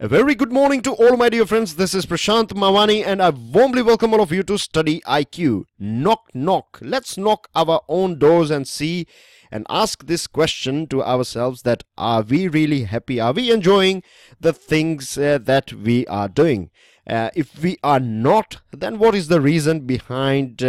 A very good morning to all my dear friends. This is Prashant Mawani and I warmly welcome all of you to Study IQ. Knock, knock. Let's knock our own doors and see and ask this question to ourselves that are we really happy? Are we enjoying the things that we are doing? If we are not, then what is the reason behind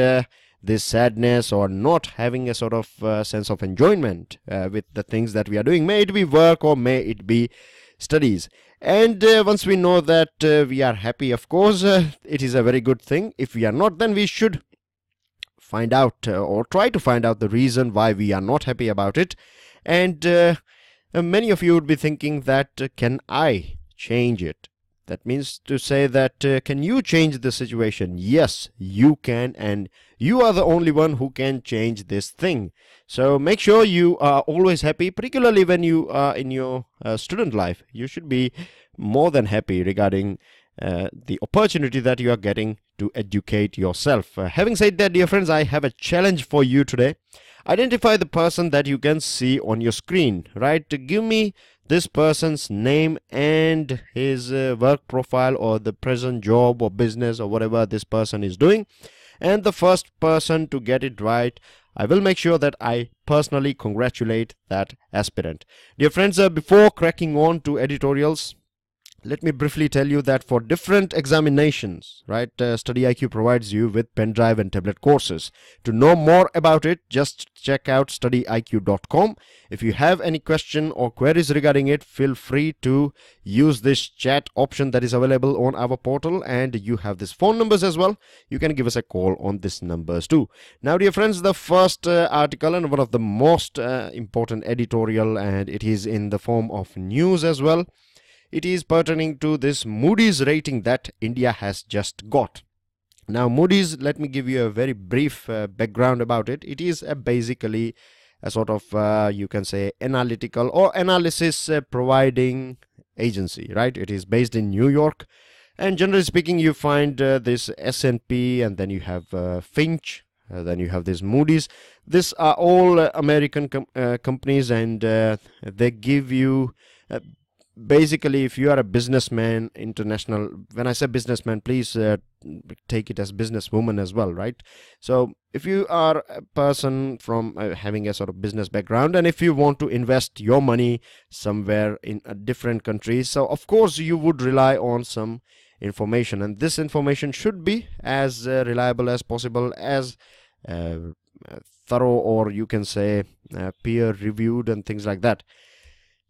this sadness or not having a sort of sense of enjoyment with the things that we are doing? May it be work or may it be studies. And once we know that we are happy, of course, it is a very good thing. If we are not, then we should find out or try to find out the reason why we are not happy about it. And many of you would be thinking that can I change it? That means to say that can you change the situation? Yes, you can, and you are the only one who can change this thing. So make sure you are always happy, particularly when you are in your student life. You should be more than happy regarding the opportunity that you are getting to educate yourself. Having said that, dear friends, I have a challenge for you today. Identify the person that you can see on your screen, right? Give me this person's name and his work profile or the present job or business or whatever this person is doing. And the first person to get it right, I will make sure that I personally congratulate that aspirant. Dear friends, before cracking on to editorials, let me briefly tell you that for different examinations, right, StudyIQ provides you with pen drive and tablet courses. To know more about it, just check out studyiq.com. If you have any question or queries regarding it, feel free to use this chat option that is available on our portal, and you have these phone numbers as well. You can give us a call on these numbers too. Now, dear friends, the first article and one of the most important editorial, and it is in the form of news as well. It is pertaining to this Moody's rating that India has just got. Now, Moody's, let me give you a very brief background about it. It is basically a sort of, you can say, analytical or analysis providing agency, right? It is based in New York. And generally speaking, you find this S&P, and then you have Finch, then you have this Moody's. These are all American companies, and they give you... basically, if you are a businessman, international, when I say businessman, please take it as businesswoman as well, right? So if you are a person from having a sort of business background, and if you want to invest your money somewhere in a different country, so of course you would rely on some information, and this information should be as reliable as possible, as thorough, or you can say peer reviewed and things like that.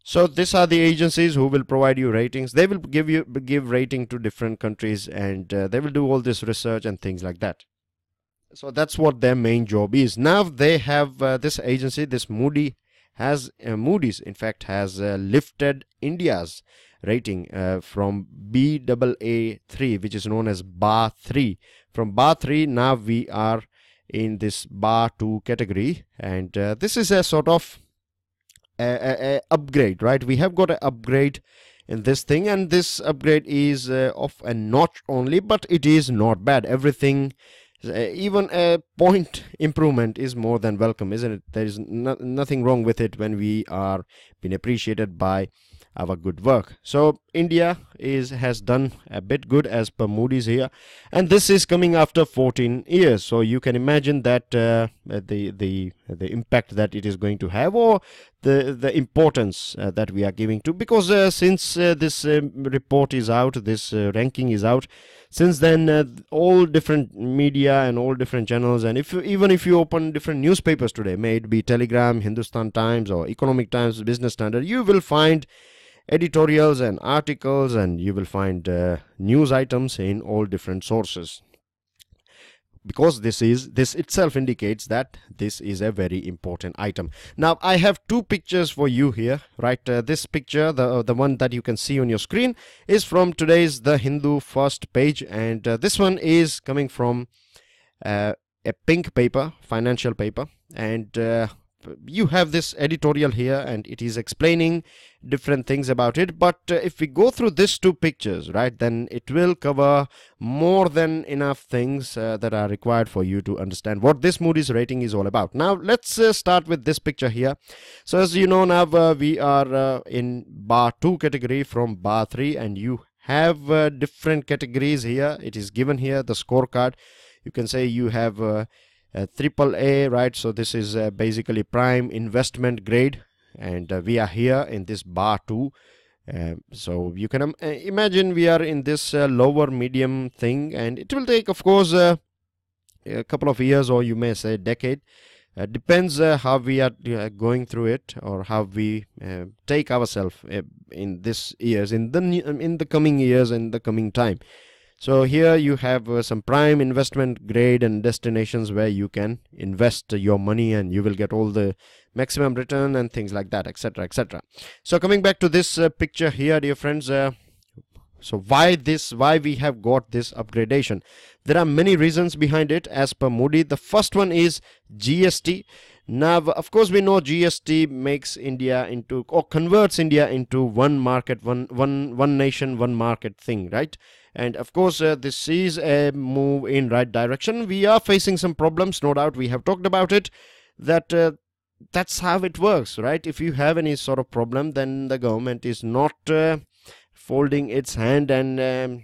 So these are the agencies who will provide you ratings. They will give rating to different countries, and they will do all this research and things like that. So that's what their main job is. Now they have this agency, this Moody's in fact has lifted India's rating from Baa3, which is known as Bar 3. From Bar 3 now we are in this Bar 2 category, and this is a sort of upgrade, right? We have got an upgrade in this thing, and this upgrade is of a notch only, but it is not bad. Everything, even a point improvement is more than welcome, isn't it? There is nothing wrong with it when we are being appreciated by our good work. So India has done a bit good as per Moody's here, and this is coming after 14 years. So you can imagine that the impact that it is going to have, or the importance that we are giving to, because since this report is out, this ranking is out, since then all different media and all different channels, and even if you open different newspapers today, may it be Telegram, Hindustan Times, or Economic Times, Business Standard, you will find editorials and articles, and you will find news items in all different sources, because this itself indicates that this is a very important item. Now I have two pictures for you here, right? This picture, the one that you can see on your screen, is from today's The Hindu first page, and this one is coming from a pink paper, financial paper, and you have this editorial here, and it is explaining different things about it. But if we go through these two pictures, right, then it will cover more than enough things that are required for you to understand what this Moody's rating is all about. Now let's start with this picture here. So as you know, now we are in bar 2 category from bar 3, and you have different categories here. It is given here, the scorecard. You can say you have triple A, right? So this is basically prime investment grade, and we are here in this bar 2. So you can imagine we are in this lower medium thing, and it will take, of course, a couple of years, or you may say decade. Depends how we are going through it, or how we take ourselves in this years, in the coming years, in the coming time. So here you have some prime investment grade and destinations where you can invest your money, and you will get all the maximum return and things like that, etc., etc. So coming back to this picture here, dear friends, so why we have got this upgradation? There are many reasons behind it as per Moody. The first one is GST. Now, of course, we know GST makes India into, or converts India into one market, one nation, one market thing, right? And of course, this is a move in right direction. We are facing some problems, no doubt. We have talked about it, that that's how it works, right? If you have any sort of problem, then the government is not folding its hand and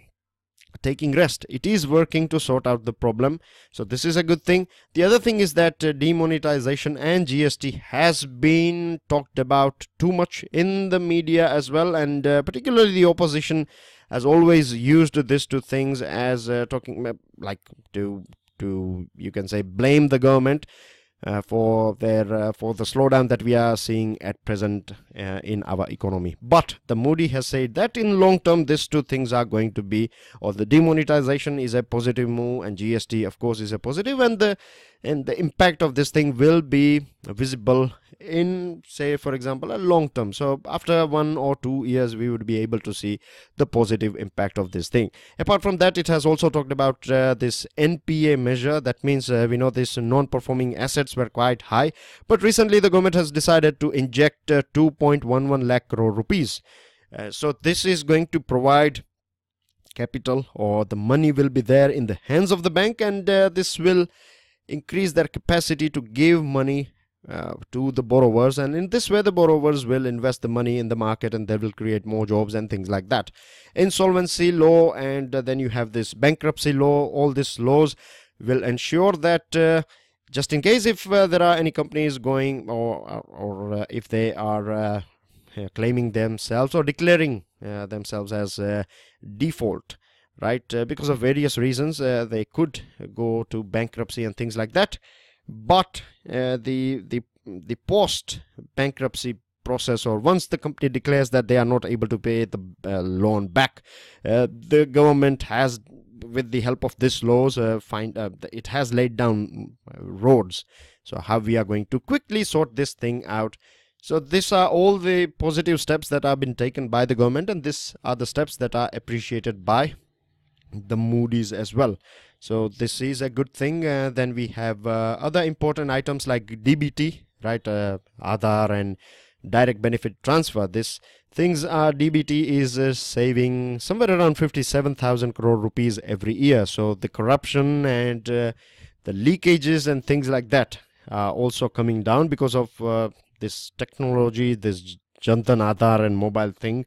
taking rest. It is working to sort out the problem. So this is a good thing. The other thing is that demonetization and GST has been talked about too much in the media as well, and particularly the opposition has always used this two things as talking like to you can say blame the government for the slowdown that we are seeing at present in our economy. But the Moody has said that in long term these two things are going to be, or the demonetization is a positive move, and GST of course is a positive, and the impact of this thing will be visible in, say, for example, a long term. So after 1 or 2 years we would be able to see the positive impact of this thing. Apart from that, it has also talked about this Npa measure. That means we know this non-performing assets were quite high, but recently the government has decided to inject 2.11 lakh crore rupees. So this is going to provide capital, or the money will be there in the hands of the bank, and this will increase their capacity to give money to the borrowers, and in this way the borrowers will invest the money in the market, and they will create more jobs and things like that. Insolvency law, and then you have this bankruptcy law. All these laws will ensure that just in case if there are any companies going, or if they are claiming themselves or declaring themselves as default, right, because of various reasons, they could go to bankruptcy and things like that. But the post bankruptcy process, or once the company declares that they are not able to pay the loan back, the government has, with the help of these laws, it has laid down roads. So how we are going to quickly sort this thing out. So these are all the positive steps that have been taken by the government, and these are the steps that are appreciated by the Moody's as well. So this is a good thing. Then we have other important items like DBT, right, Aadhaar and direct benefit transfer. This things are, DBT is saving somewhere around 57,000 crore rupees every year. So the corruption and the leakages and things like that are also coming down because of this technology, this Jantan Aadhaar and mobile thing.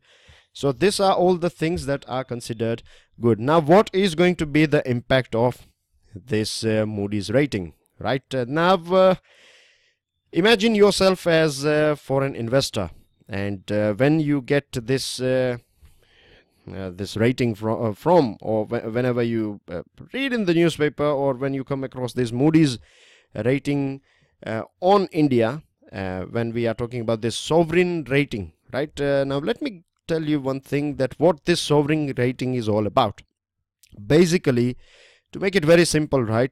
So these are all the things that are considered good. Now, what is going to be the impact of this Moody's rating, right? Now, imagine yourself as a foreign investor, and when you get this this rating from or whenever you read in the newspaper, or when you come across this Moody's rating on India, when we are talking about this sovereign rating, right? Now, let me tell you one thing, that what this sovereign rating is all about. Basically, to make it very simple, right,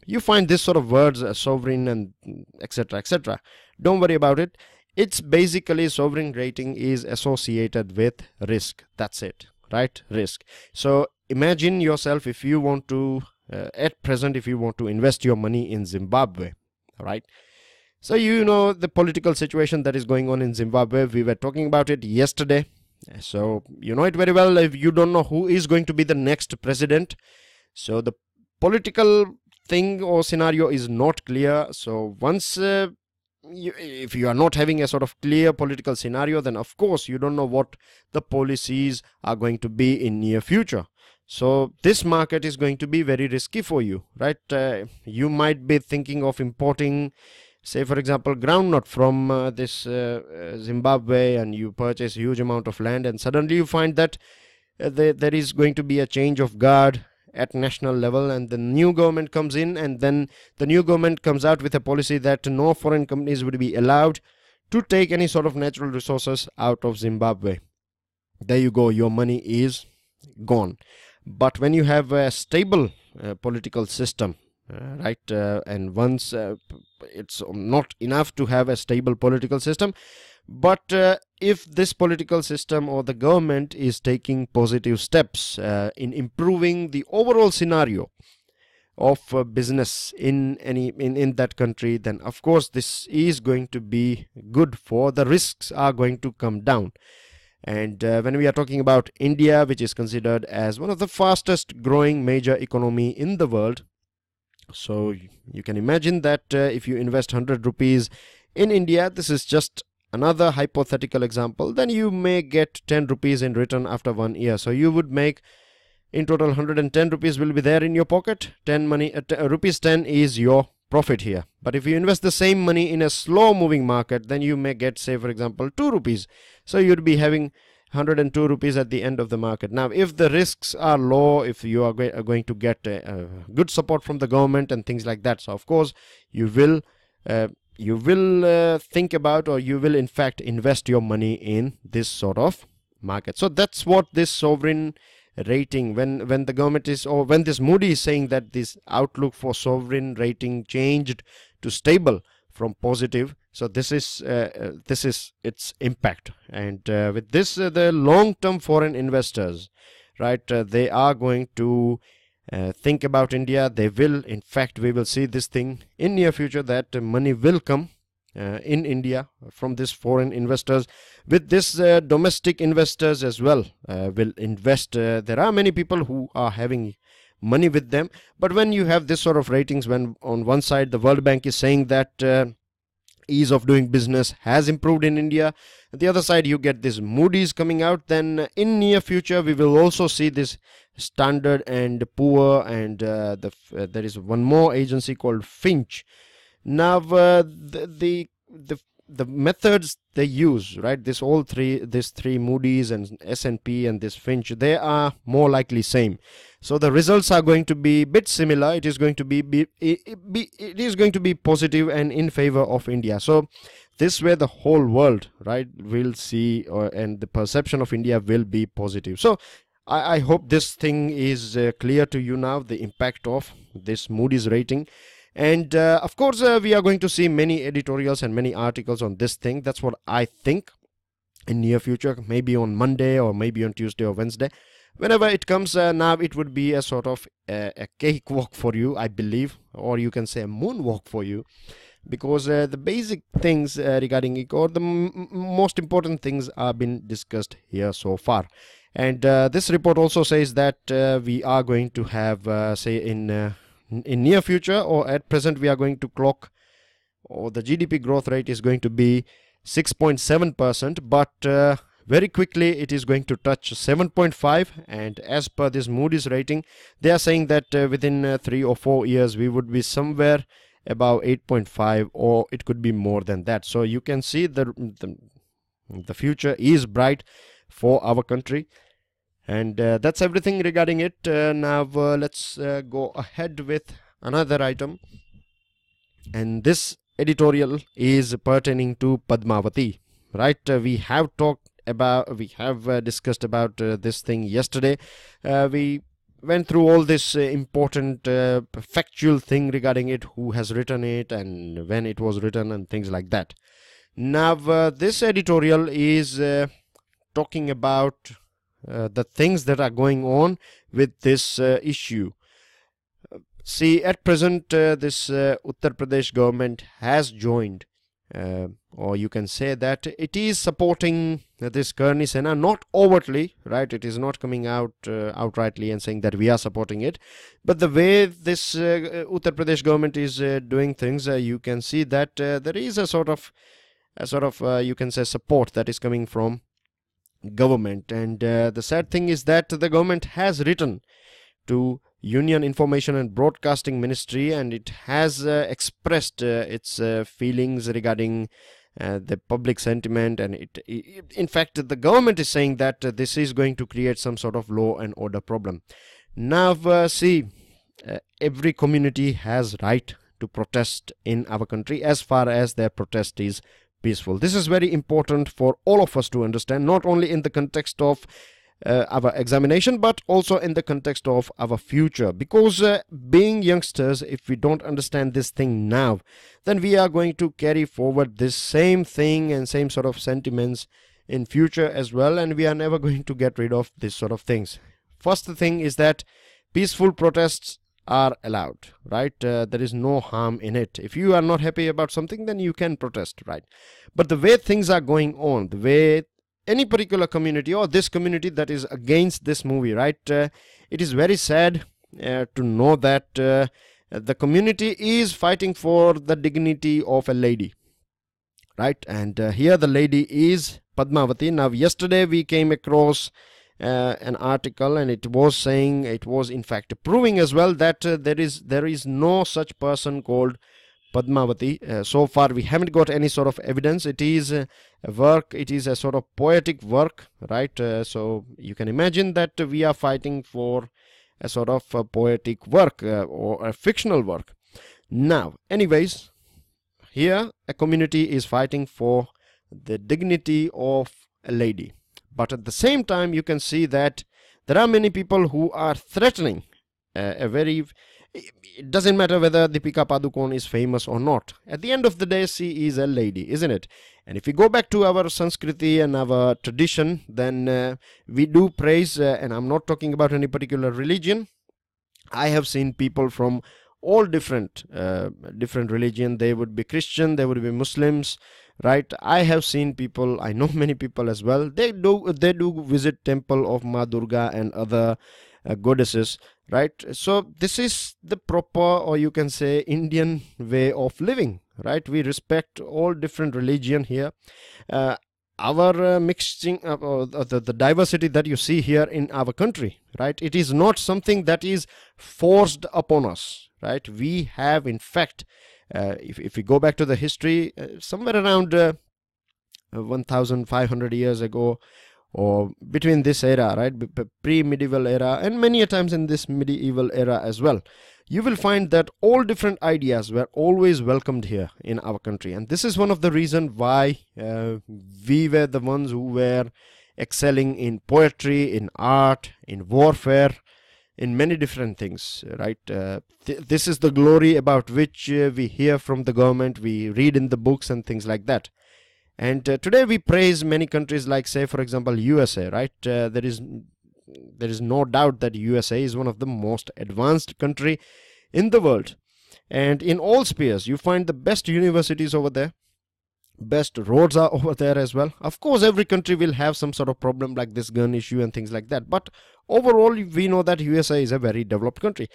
you find this sort of words, sovereign and etc, etc. Don't worry about it. It's basically, sovereign rating is associated with risk. That's it, right? Risk. So imagine yourself, if you want to at present, if you want to invest your money in Zimbabwe, right? So you know the political situation that is going on in Zimbabwe. We were talking about it yesterday. So you know it very well. If you don't know who is going to be the next president, so the political thing or scenario is not clear. So once if you are not having a sort of clear political scenario, then of course you don't know what the policies are going to be in near future. So this market is going to be very risky for you, right? You might be thinking of importing, say for example, groundnut from this Zimbabwe, and you purchase a huge amount of land, and suddenly you find that there is going to be a change of guard at national level, and the new government comes in, and then the new government comes out with a policy that no foreign companies would be allowed to take any sort of natural resources out of Zimbabwe. There you go, your money is gone. But when you have a stable political system, right, and once it's not enough to have a stable political system, but if this political system or the government is taking positive steps in improving the overall scenario of business in that country, then of course this is going to be good, for the risks are going to come down. And when we are talking about India, which is considered as one of the fastest growing major economy in the world, so you can imagine that if you invest 100 rupees in India, this is just another hypothetical example, then you may get 10 rupees in return after 1 year. So you would make in total 110 rupees will be there in your pocket. Rupees 10 is your profit here. But if you invest the same money in a slow moving market, then you may get, say for example, 2 rupees. So you'd be having 102 rupees at the end of the market. Now if the risks are low, if you are going to get good support from the government and things like that, so of course you will think about, or you will in fact invest your money in this sort of market. So that's what this sovereign rating, when the government is, or when this Moody is saying that this outlook for sovereign rating changed to stable from positive, so this is its impact. And with this the long-term foreign investors, right, they are going to think about India. They will, in fact, we will see this thing in near future, that money will come in India from this foreign investors. With this domestic investors as well will invest. There are many people who are having money with them, but when you have this sort of ratings, when on one side the World Bank is saying that ease of doing business has improved in India, the other side you get this Moody's coming out, then in near future we will also see this Standard and Poor, and there is one more agency called Finch. Now the methods they use, right, this three Moody's and S&P and this Finch, they are more likely same. So the results are going to be bit similar. It is going to be positive and in favor of India. So this way the whole world, right, will see, and the perception of India will be positive. So I hope this thing is clear to you now, the impact of this Moody's rating. And of course we are going to see many editorials and many articles on this thing. That's what I think in near future, maybe on Monday or maybe on Tuesday or Wednesday, whenever it comes. Now it would be a sort of a cakewalk for you, I believe, or you can say a moonwalk for you, because the basic things regarding it, or the most important things, are been discussed here so far. And this report also says that we are going to have say in near future, or at present, we are going to clock, or the GDP growth rate is going to be 6.7%, but very quickly it is going to touch 7.5, and as per this Moody's rating, they are saying that within 3 or 4 years we would be somewhere about 8.5, or it could be more than that. So you can see the future is bright for our country. And that's everything regarding it. Now let's go ahead with another item, and this editorial is pertaining to Padmavathi, right? We have discussed about this thing yesterday. We went through all this important factual thing regarding it, who has written it and when it was written and things like that. Now this editorial is talking about the things that are going on with this issue. See, at present this Uttar Pradesh government has joined or you can say that it is supporting this Karni Sena, not overtly, right? It is not coming out outrightly and saying that we are supporting it, but the way this Uttar Pradesh government is doing things, you can see that there is a sort of you can say support that is coming from government. And the sad thing is that the government has written to Union Information and Broadcasting Ministry, and it has expressed its feelings regarding the public sentiment, and in fact the government is saying that this is going to create some sort of law and order problem. Now see, every community has right to protest in our country as far as their protest is peaceful. This is very important for all of us to understand, not only in the context of our examination, but also in the context of our future, because being youngsters, if we don't understand this thing now, then we are going to carry forward this same thing and same sort of sentiments in future as well, and we are never going to get rid of this sort of things. First thing is that peaceful protests are allowed, right? There is no harm in it. If you are not happy about something, then you can protest, right? But the way things are going on, the way any particular community or this community that is against this movie, right, it is very sad to know that the community is fighting for the dignity of a lady, right? And here the lady is Padmavathi. Now yesterday we came across an article, and it was saying, it was in fact proving as well that there is no such person called Padmavathi. So far we haven't got any sort of evidence. It is a work, it is a sort of poetic work, right? So you can imagine that we are fighting for a sort of a poetic work or a fictional work. Now anyways, here a community is fighting for the dignity of a lady, but at the same time you can see that there are many people who are threatening it doesn't matter whether Deepika Padukone is famous or not. At the end of the day, she is a lady, isn't it? And if we go back to our Sanskriti and our tradition, then we do praise, and I'm not talking about any particular religion. I have seen people from all different religion. They would be Christian, they would be Muslims, right? I have seen people, I know many people as well. They do visit temple of Ma Durga and other goddesses, right? So this is the proper, or you can say, Indian way of living, right? We respect all different religion here. Our mixing the diversity that you see here in our country, right? It is not something that is forced upon us, right? We have in fact, if we go back to the history, somewhere around 1500 years ago, or between this era, right, pre-medieval era, and many a times in this medieval era as well, you will find that all different ideas were always welcomed here in our country. And this is one of the reasons why we were the ones who were excelling in poetry, in art, in warfare, in many different things, right? This is the glory about which we hear from the government, we read in the books and things like that. And today we praise many countries like, say, for example, USA, right? There is no doubt that USA is one of the most advanced country in the world. And in all spheres, you find the best universities over there. Best roads are over there as well. Of course, every country will have some sort of problem like this gun issue and things like that. But overall, we know that USA is a very developed country.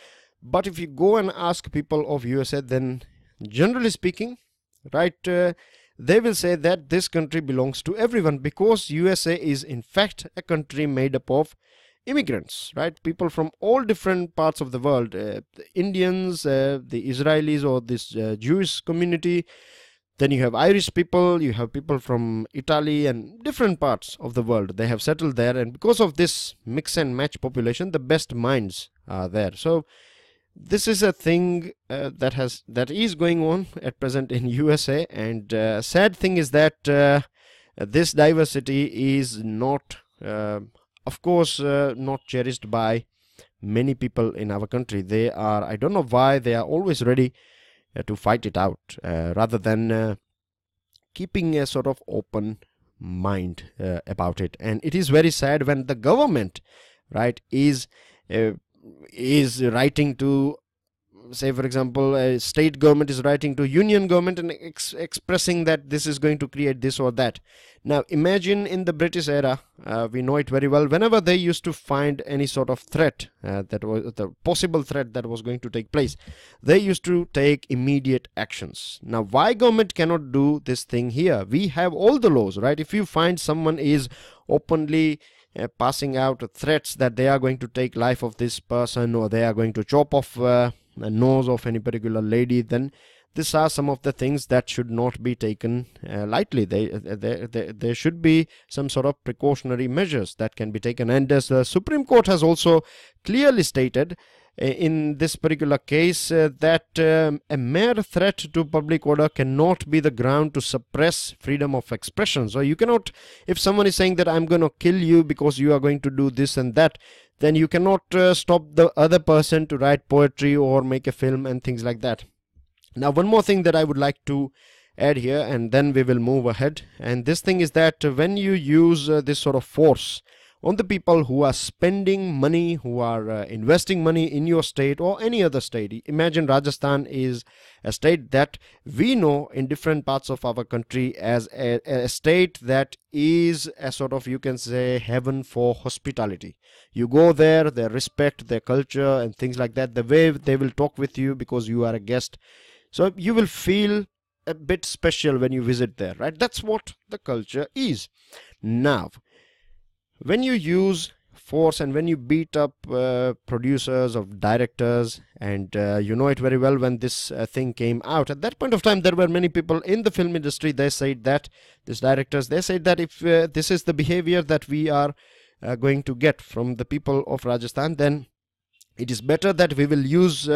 But if you go and ask people of USA, then generally speaking, right, they will say that this country belongs to everyone, because USA is in fact a country made up of immigrants, right? People from all different parts of the world, the Indians, the Israelis, or this Jewish community. Then you have Irish people, you have people from Italy and different parts of the world. They have settled there, and because of this mix and match population, the best minds are there. So this is a thing that is going on at present in USA, and sad thing is that this diversity is not, of course, not cherished by many people in our country. They are, I don't know why, they are always ready to fight it out rather than keeping a sort of open mind about it. And it is very sad when the government, right, is writing to say for example a state government is writing to union government and expressing that this is going to create this or that. Now imagine in the British era, we know it very well, whenever they used to find any sort of threat, that was the possible threat that was going to take place, they used to take immediate actions. Now why government cannot do this thing here? We have all the laws, right? If you find someone is openly passing out threats that they are going to take life of this person, or they are going to chop off the nose of any particular lady, then these are some of the things that should not be taken lightly. There should be some sort of precautionary measures that can be taken, and as the Supreme Court has also clearly stated in this particular case, that a mere threat to public order cannot be the ground to suppress freedom of expression. So you cannot, if someone is saying that I'm going to kill you because you are going to do this and that, then you cannot stop the other person to write poetry or make a film and things like that. Now one more thing that I would like to add here, and then we will move ahead, and this thing is that when you use this sort of force on the people who are spending money, who are investing money in your state or any other state. Imagine Rajasthan is a state that we know in different parts of our country as a state that is a sort of, you can say, heaven for hospitality. You go there, they respect their culture and things like that, the way they will talk with you because you are a guest. So you will feel a bit special when you visit there, right? That's what the culture is. Now when you use force and when you beat up producers or directors, and you know it very well, when this thing came out, at that point of time there were many people in the film industry, they said that, these directors, they said that if this is the behavior that we are going to get from the people of Rajasthan, then it is better that we will use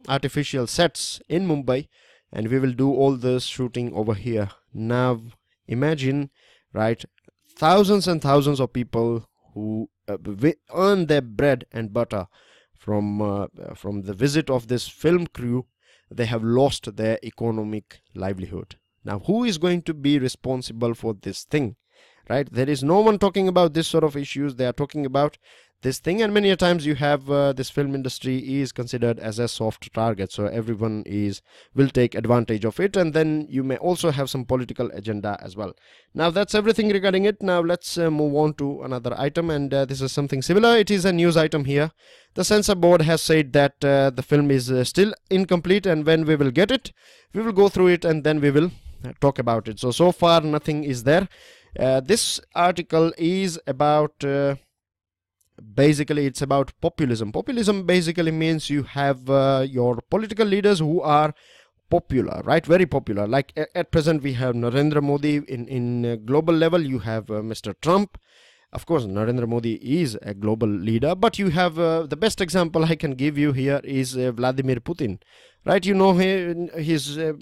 artificial sets in Mumbai and we will do all the shooting over here. Now imagine, right, thousands and thousands of people who earn their bread and butter from the visit of this film crew, they have lost their economic livelihood. Now who is going to be responsible for this thing, right? There is no one talking about this sort of issues. They are talking about this thing, and many a times you have this film industry is considered as a soft target, so everyone will take advantage of it, and then you may also have some political agenda as well. Now that's everything regarding it. Now let's move on to another item, and this is something similar. It is a news item here. The censor board has said that the film is still incomplete, and when we will get it, we will go through it and then we will talk about it. So far nothing is there. This article is about basically it's about populism. Populism basically means you have your political leaders who are popular, right? Very popular. Like at present we have Narendra Modi. In global level you have Mr. Trump. Of course Narendra Modi is a global leader, but you have the best example I can give you here is Vladimir Putin, right? You know,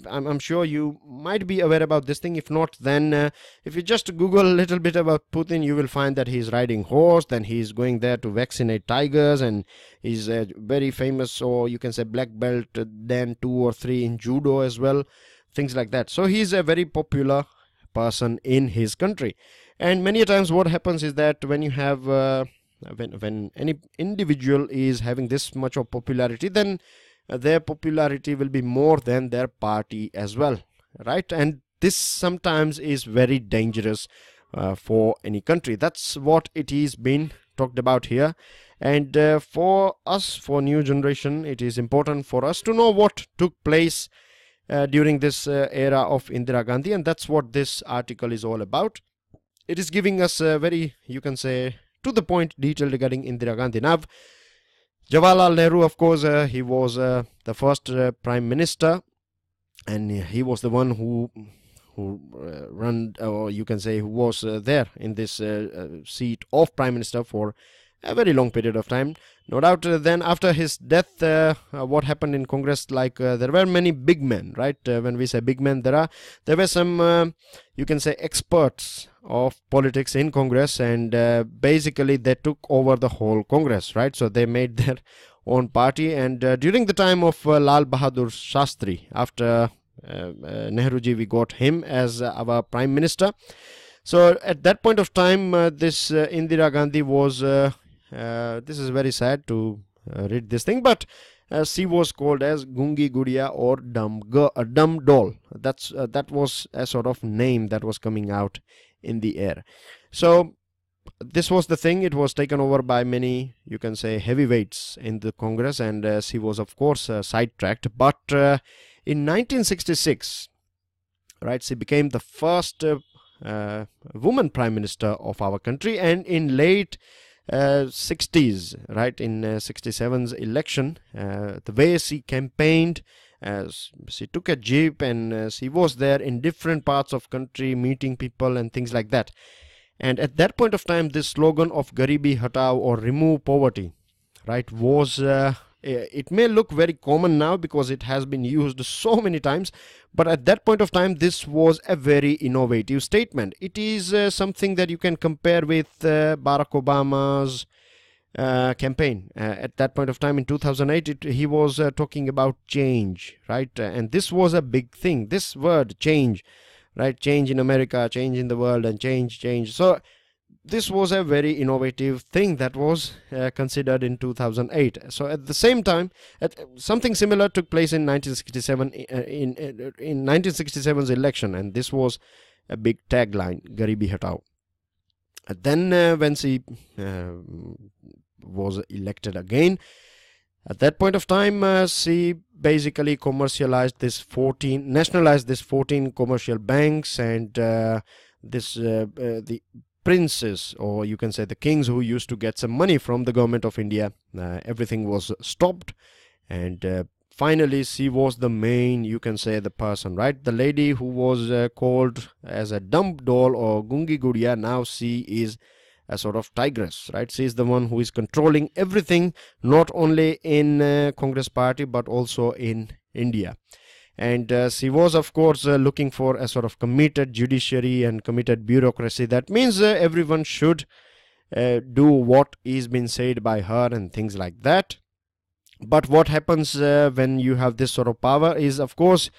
I'm sure you might be aware about this thing. If not, then if you just Google a little bit about Putin, you will find that he's riding horse, then he's going there to vaccinate tigers, and he's very famous, or you can say black belt, then 2 or 3 in judo as well, things like that. So he's a very popular person in his country. And many times what happens is that when you have when any individual is having this much of popularity, then their popularity will be more than their party as well, right? And this sometimes is very dangerous for any country. That's what it is being talked about here. And for us, for new generation, it is important for us to know what took place during this era of Indira Gandhi, and that's what this article is all about. It is giving us a very, you can say, to the point detail regarding Indira Gandhi. Now, Jawaharlal Nehru, of course, he was the first prime minister, and he was the one who run, or you can say, who was there in this seat of prime minister for a very long period of time. No doubt then after his death, what happened in Congress, like there were many big men, right? When we say big men, there were some you can say experts of politics in Congress, and basically they took over the whole Congress, right? So they made their own party, and during the time of Lal Bahadur Shastri, after Nehruji, we got him as our prime minister. So at that point of time, this Indira Gandhi was this is very sad to read this thing, but she was called as Gungi Gudiya or dumb doll. That was a sort of name that was coming out in the air. So this was the thing. It was taken over by many, you can say, heavyweights in the Congress, and she was of course sidetracked. But in 1966, right, she became the first woman prime minister of our country, and in late 60s, right, in 67's election, the way she campaigned, she took a jeep and she was there in different parts of country meeting people and things like that. And at that point of time, this slogan of Garibi Hatao or remove poverty, right, was it may look very common now because it has been used so many times, but at that point of time this was a very innovative statement. It is something that you can compare with Barack Obama's campaign at that point of time in 2008. He was talking about change, right, and this was a big thing, this word change, right, change in America, change in the world, and change. So this was a very innovative thing that was considered in 2008. So at the same time, something similar took place in 1967 in 1967's election, and this was a big tagline, Garibi Hatao. Then when she was elected again, at that point of time, she basically nationalized this 14 commercial banks, and the princes, or you can say the kings, who used to get some money from the government of India, everything was stopped. And finally she was the main, you can say, the person, right, the lady who was called as a dumb doll or Gungi Gudiya. Now she is a sort of tigress, right? She is the one who is controlling everything, not only in Congress party but also in India. And she was of course looking for a sort of committed judiciary and committed bureaucracy. That means everyone should do what is being said by her and things like that. But what happens when you have this sort of power is, of course,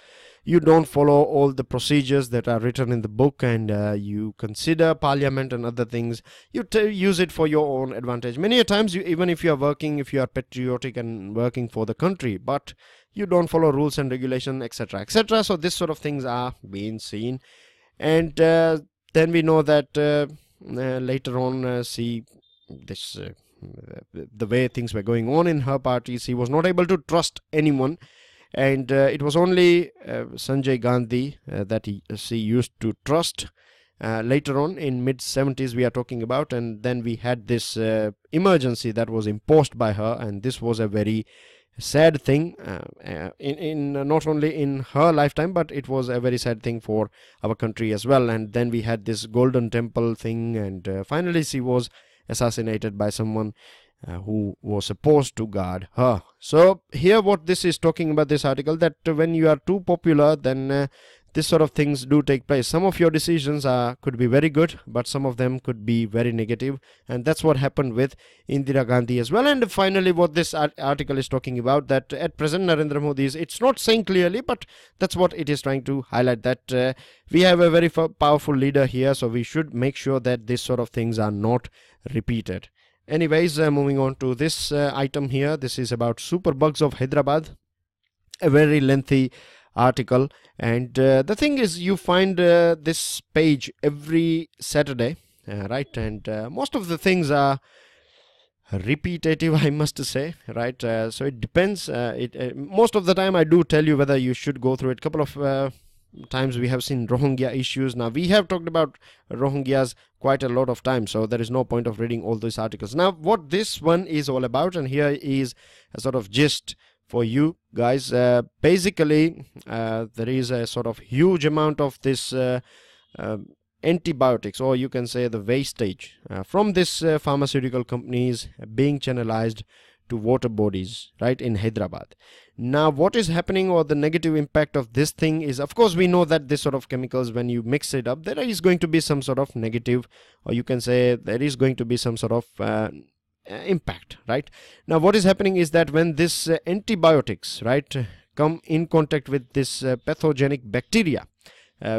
you don't follow all the procedures that are written in the book, and you consider parliament and other things. You use it for your own advantage. Many a times, even if you are working, if you are patriotic and working for the country, but you don't follow rules and regulation, etc., etc. So this sort of things are being seen. And then we know that later on, the way things were going on in her party, she was not able to trust anyone. And it was only Sanjay Gandhi that she used to trust. Later on in mid-70s we are talking about, and then we had this emergency that was imposed by her, and this was a very sad thing in not only in her lifetime, but it was a very sad thing for our country as well. And then we had this Golden Temple thing, and finally she was assassinated by someone who was supposed to guard her. So here what this is talking about, this article, that when you are too popular, then this sort of things do take place. Some of your decisions could be very good, but some of them could be very negative, and that's what happened with Indira Gandhi as well. And finally what this article is talking about, that at present Narendra Modi it's not saying clearly, but that's what it is trying to highlight, that we have a very powerful leader here, so we should make sure that this sort of things are not repeated. Anyways, moving on to this item here. This is about superbugs of Hyderabad, a very lengthy article. And the thing is, you find this page every Saturday, right? And most of the things are repetitive, I must say, right? So it depends. Most of the time I do tell you whether you should go through it. Couple of times we have seen Rohingya issues. Now we have talked about Rohingyas quite a lot of times, so there is no point of reading all these articles. Now what this one is all about, and here is a sort of gist for you guys. Basically there is a sort of huge amount of this antibiotics, or you can say the wastage from this pharmaceutical companies being channelized to water bodies, right, in Hyderabad. Now what is happening, or the negative impact of this thing is, of course we know that this sort of chemicals, when you mix it up, there is going to be some sort of negative, or you can say there is going to be some sort of impact, right? Now what is happening is that when this antibiotics, right, come in contact with this pathogenic bacteria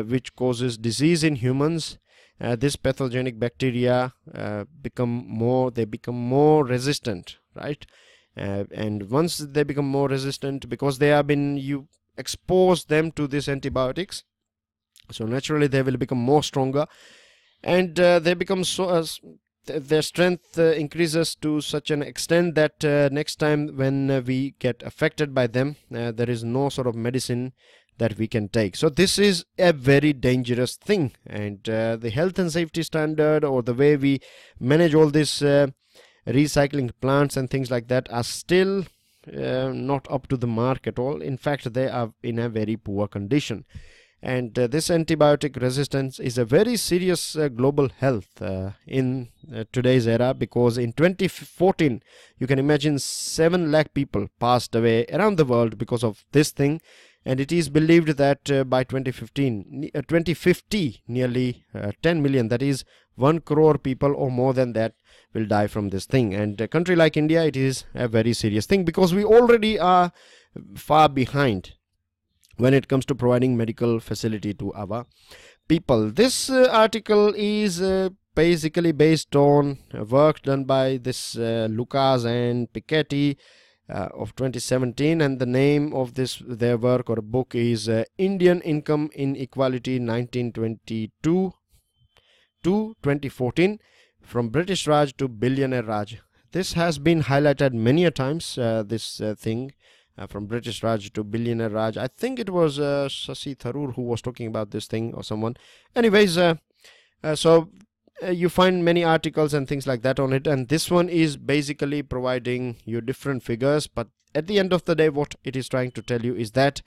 which causes disease in humans, this pathogenic bacteria become more resistant, right? And once they become more resistant, because you expose them to these antibiotics, so naturally they will become more stronger, and they become their strength increases to such an extent that next time when we get affected by them, there is no sort of medicine that we can take. So this is a very dangerous thing, and the health and safety standard, or the way we manage all this recycling plants and things like that, are still not up to the mark at all. In fact, they are in a very poor condition. And this antibiotic resistance is a very serious global health in today's era, because in 2014, you can imagine 7 lakh people passed away around the world because of this thing. And it is believed that by 2050, nearly 10 million, that is 1 crore people or more than that, will die from this thing. And a country like India, it is a very serious thing, because we already are far behind when it comes to providing medical facility to our people. This article is basically based on work done by this Lucas and Piketty of 2017, and the name of their work or book is Indian Income Inequality 1922 to 2014, from British Raj to Billionaire Raj. This has been highlighted many a times, this thing. From British Raj to Billionaire Raj. I think it was Shashi Tharoor who was talking about this thing, or someone. Anyways, so you find many articles and things like that on it, and this one is basically providing you different figures, but at the end of the day, what it is trying to tell you is that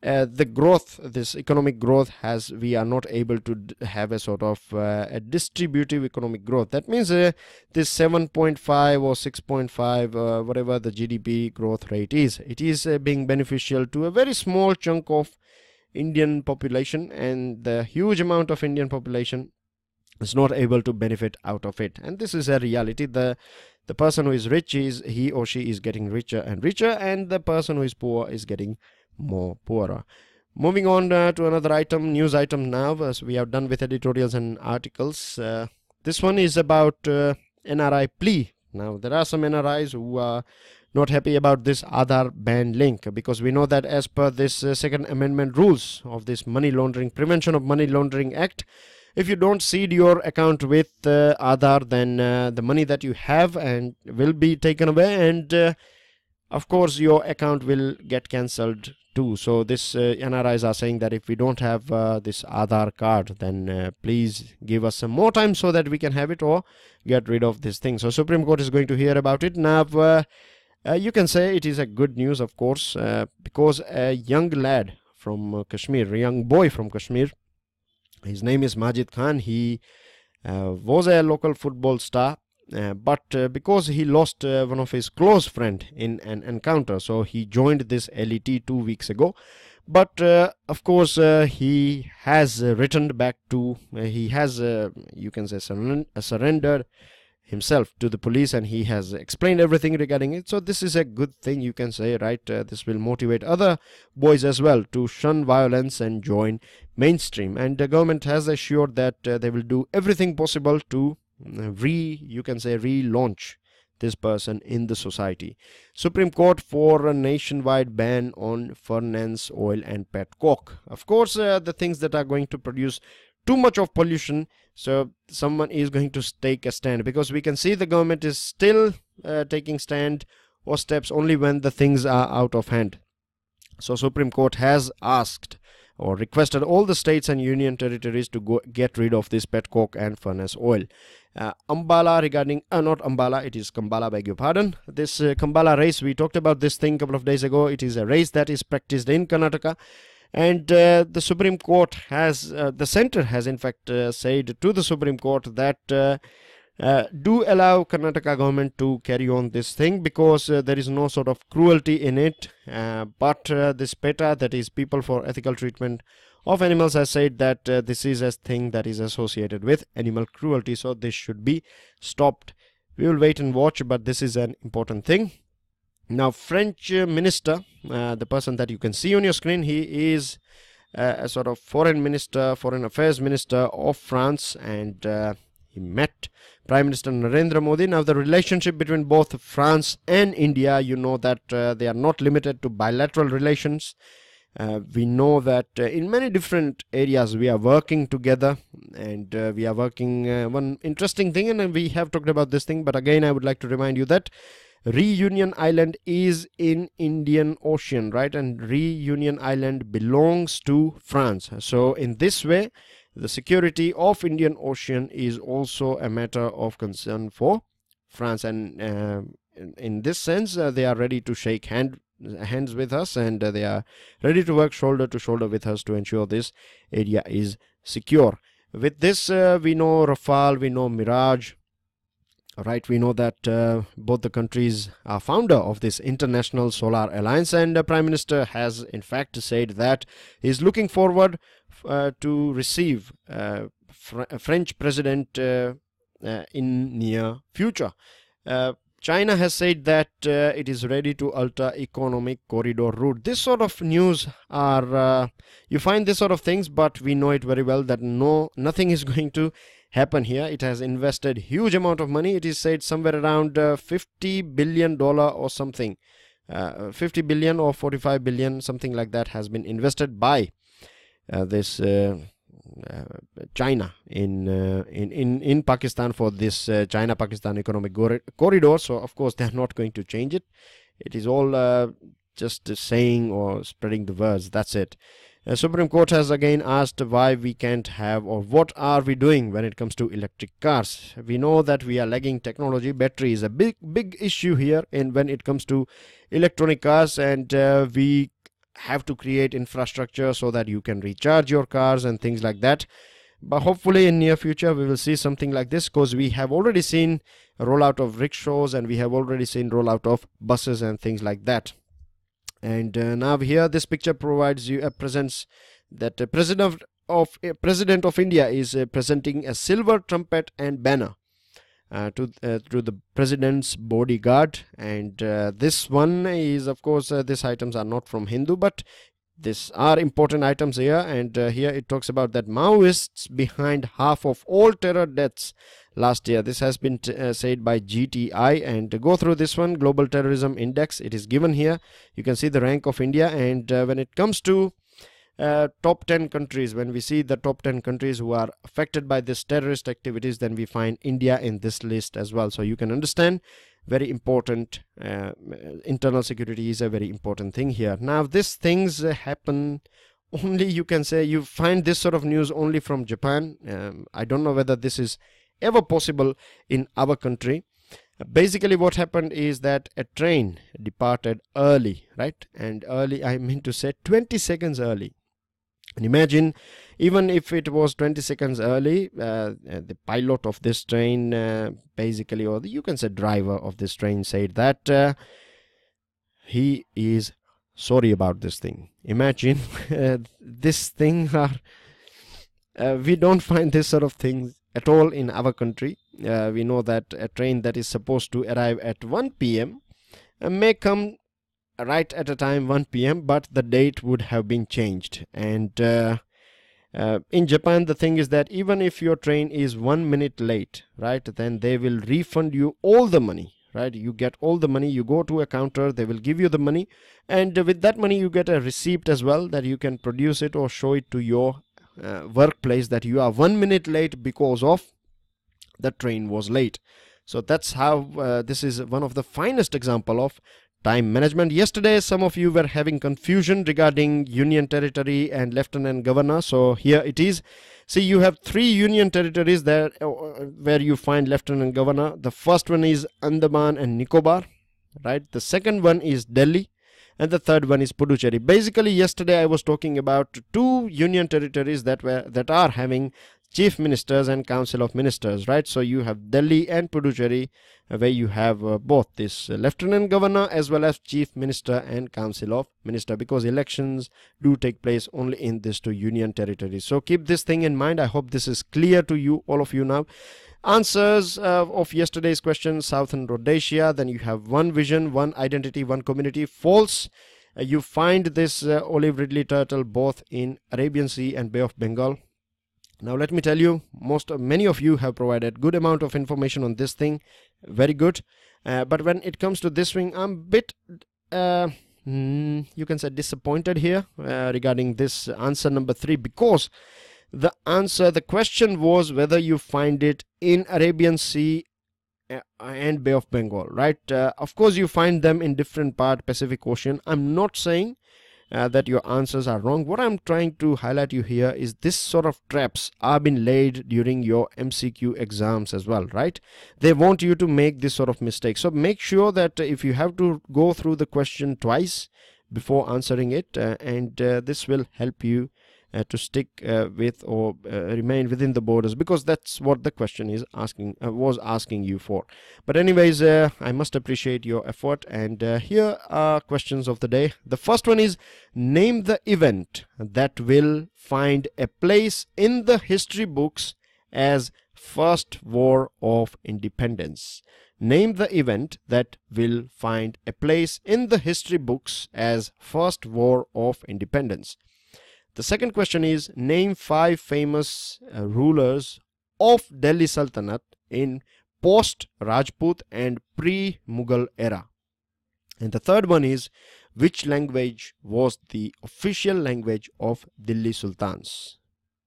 the growth, this economic growth, we are not able to have a sort of a distributive economic growth. That means this 7.5 or 6.5, whatever the GDP growth rate is, it is being beneficial to a very small chunk of Indian population, and the huge amount of Indian population is not able to benefit out of it. And this is a reality. The person who is rich, he or she is getting richer and richer, and the person who is poor is getting more poorer. Moving on to another item, news item now, as we have done with editorials and articles. This one is about Nri Plea. Now, there are some NRIs who are not happy about this Aadhaar ban link, because we know that as per this Second Amendment rules of this Prevention of Money Laundering Act, if you don't seed your account with Aadhaar, then the money that you have and will be taken away, and of course your account will get cancelled too. So this NRIs are saying that if we don't have this Aadhaar card, then please give us some more time so that we can have it, or get rid of this thing. So Supreme Court is going to hear about it. Now you can say it is a good news, of course, because a young lad from Kashmir, a young boy from Kashmir, his name is Majid Khan. He was a local football star, but because he lost one of his close friend in an encounter, so he joined this LET 2 weeks ago. But of course he has returned back to he has you can say surrendered himself to the police, and he has explained everything regarding it. So this is a good thing, you can say, right? This will motivate other boys as well to shun violence and join mainstream. And the government has assured that they will do everything possible to relaunch this person in the society. Supreme Court for a nationwide ban on furnace oil and pet coke. Of course, the things that are going to produce too much of pollution, so someone is going to take a stand, because we can see the government is still taking stand or steps only when the things are out of hand. So Supreme Court has asked or requested all the states and union territories to get rid of this pet coke and furnace oil. Ambala regarding not Ambala, it is Kambala, beg your pardon. This Kambala race, we talked about this thing a couple of days ago. It is a race that is practiced in Karnataka, and the Supreme Court has the center has in fact said to the Supreme Court that do allow Karnataka government to carry on this thing, because there is no sort of cruelty in it, but this PETA, that is People for Ethical Treatment of Animals, has said that this is a thing that is associated with animal cruelty, so this should be stopped. We will wait and watch, but this is an important thing. Now, French minister, the person that you can see on your screen, he is a sort of foreign affairs minister of France, and He met Prime Minister Narendra Modi. Now, the relationship between both France and India, you know that they are not limited to bilateral relations. We know that in many different areas we are working together, and we are working one interesting thing, and we have talked about this thing, but again I would like to remind you that Reunion Island is in Indian Ocean, right? And Reunion Island belongs to France. So in this way, the security of Indian Ocean is also a matter of concern for France, and in this sense they are ready to shake hands with us, and they are ready to work shoulder to shoulder with us to ensure this area is secure. With this, we know Rafale, we know Mirage, right? We know that both the countries are founder of this International Solar Alliance, and the Prime Minister has in fact said that he is looking forward to receive French President in near future. China has said that it is ready to alter economic corridor route. This sort of news are, you find this sort of things, but we know it very well that nothing is going to happen here. It has invested huge amount of money. It is said somewhere around $50 billion or something. 50 billion or 45 billion, something like that, has been invested by this China in Pakistan for this China-Pakistan economic corridor. So of course they are not going to change it. It is all just saying or spreading the words. That's it. Supreme Court has again asked why we can't have, or what are we doing when it comes to electric cars. We know that we are lagging technology. Battery is a big issue here when it comes to electronic cars, and we have to create infrastructure so that you can recharge your cars and things like that. But hopefully in near future we will see something like this, because we have already seen a rollout of rickshaws, and we have already seen rollout of buses and things like that. And now here this picture provides you presents that the President of India is presenting a silver trumpet and banner to the President's bodyguard. And this one is, of course, these items are not from Hindu, but these are important items here. And here it talks about that Maoists behind half of all terror deaths last year. This has been said by GTI, and go through this one, Global Terrorism Index. It is given here. You can see the rank of India, and when it comes to top 10 countries, when we see the top 10 countries who are affected by this terrorist activities, then we find India in this list as well. So you can understand, very important, internal security is a very important thing here. Now these things happen only, you can say, you find this sort of news only from Japan. I don't know whether this is ever possible in our country. Basically what happened is that a train departed early, right? And early, I mean to say 20 seconds early. And imagine, even if it was 20 seconds early, the pilot of this train basically, or you can say driver of this train, said that he is sorry about this thing. Imagine this thing, we don't find this sort of things at all in our country. We know that a train that is supposed to arrive at 1 p.m. May come right at a time 1 p.m. but the date would have been changed. And in Japan the thing is that even if your train is 1 minute late, right, then they will refund you all the money, right? You get all the money. You go to a counter, they will give you the money, and with that money you get a receipt as well, that you can produce it or show it to your workplace that you are 1 minute late because of the train was late. So that's how this is one of the finest example of time management. Yesterday some of you were having confusion regarding union territory and lieutenant governor. So here it is. See, you have 3 union territories there where you find lieutenant governor. The first one is Andaman and Nicobar, right? The second one is Delhi, and the third one is Puducherry. Basically yesterday I was talking about 2 union territories that are having chief ministers and council of ministers, right? So you have Delhi and Puducherry, where you have both this lieutenant governor as well as chief minister and council of minister, because elections do take place only in these 2 union territories. So keep this thing in mind. I hope this is clear to you, all of you now. Answers of yesterday's question: Southern Rhodesia, then you have one vision, one identity, one community. False. You find this olive ridley turtle both in Arabian Sea and Bay of Bengal. Now let me tell you, many of you have provided good amount of information on this thing, very good. But when it comes to this thing, I'm a bit, you can say, disappointed here regarding this answer number 3, because the question was whether you find it in Arabian Sea and Bay of Bengal, right? Of course you find them in different part, Pacific Ocean. I'm not saying that your answers are wrong. What I'm trying to highlight you here is this sort of traps are being laid during your MCQ exams as well, right? They want you to make this sort of mistake. So make sure that if you have to go through the question twice before answering it, and this will help you to stick with or remain within the borders, because that's what the question is was asking you for. But anyways, I must appreciate your effort, and here are questions of the day. The first one is, name the event that will find a place in the history books as First War of Independence. Name the event that will find a place in the history books as First War of Independence. The second question is, name 5 famous rulers of Delhi Sultanate in post-Rajput and pre-Mughal era. And the third one is, which language was the official language of Delhi Sultans?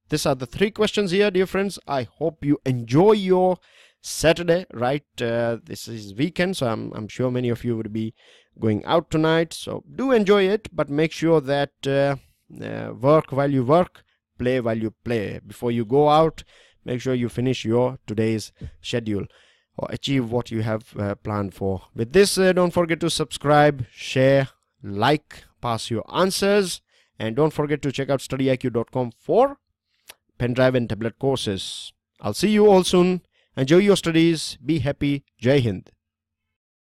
These are the 3 questions here, dear friends. I hope you enjoy your Saturday, right? This is weekend, so I'm sure many of you would be going out tonight. So do enjoy it, but make sure that work while you work, play while you play. Before you go out, make sure you finish your today's schedule or achieve what you have planned for. With this, don't forget to subscribe, share, like, pass your answers, and don't forget to check out StudyIQ.com for pen drive and tablet courses. I'll see you all soon. Enjoy your studies. Be happy. Jai Hind.